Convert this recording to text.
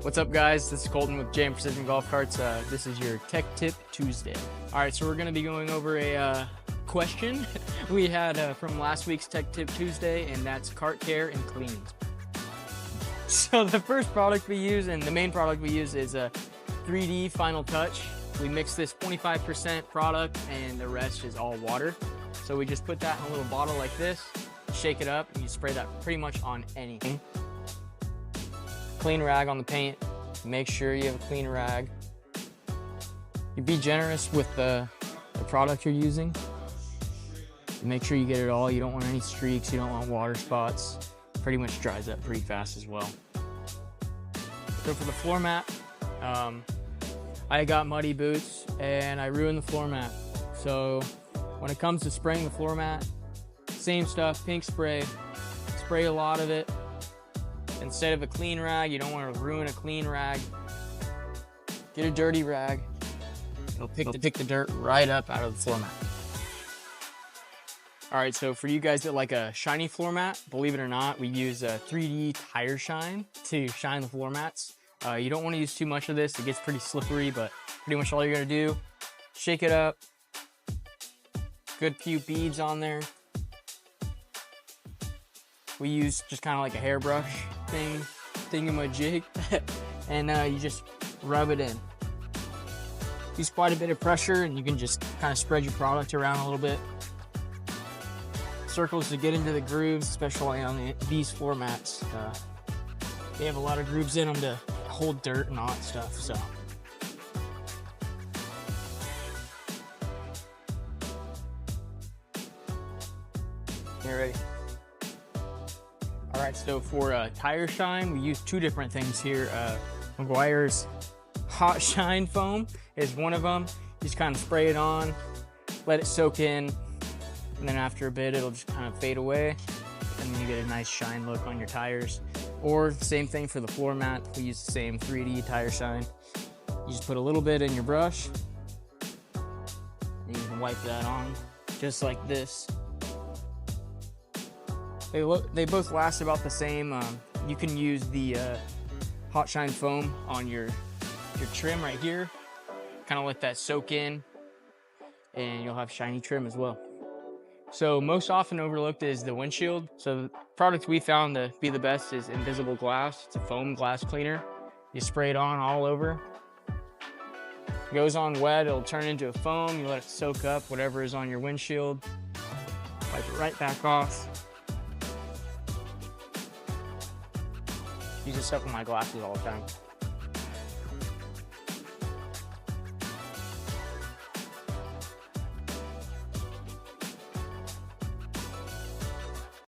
What's up, guys? This is Colton with J Precision Golf Carts. This is your Tech Tip Tuesday. All right, so we're going to be going over a question we had from last week's Tech Tip Tuesday, and that's cart care and cleans. So the first product we use, and the main product we use, is a 3D Final Touch. We mix this 25% product, and the rest is all water. So we just put that in a little bottle like this, shake it up, and you spray that pretty much on anything. Clean rag on the paint. Make sure you have a clean rag. You be generous with the product you're using. Make sure you get it all. You don't want any streaks. You don't want water spots. Pretty much dries up pretty fast as well. So for the floor mat, I got muddy boots and I ruined the floor mat. So when it comes to spraying the floor mat, same stuff, pink spray. Spray a lot of it. Instead of a clean rag, you don't want to ruin a clean rag. Get a dirty rag. It'll pick the dirt right up out of the floor mat. All right, so for you guys that like a shiny floor mat, believe it or not, we use a 3D tire shine to shine the floor mats. You don't want to use too much of this. It gets pretty slippery, but pretty much all you're gonna do, shake it up. Good few beads on there. We use just kind of like a hairbrush thingamajig, and you just rub it in. Use quite a bit of pressure, and you can just kind of spread your product around a little bit. Circles to get into the grooves, especially on these floor mats. They have a lot of grooves in them to hold dirt and all that stuff. So. You ready? All right, so for tire shine, we use two different things here. Meguiar's hot shine foam is one of them. Just kind of spray it on, let it soak in, and then after a bit, it'll just kind of fade away, and then you get a nice shine look on your tires. Or same thing for the floor mat. We use the same 3D tire shine. You just put a little bit in your brush, and you can wipe that on just like this. They both last about the same. You can use the hot shine foam on your trim right here. Kind of let that soak in, and you'll have shiny trim as well. So most often overlooked is the windshield. So the product we found to be the best is Invisible Glass. It's a foam glass cleaner. You spray it on all over. It goes on wet, it'll turn into a foam. You let it soak up whatever is on your windshield. Wipe it right back off. Use this stuff with my glasses all the time.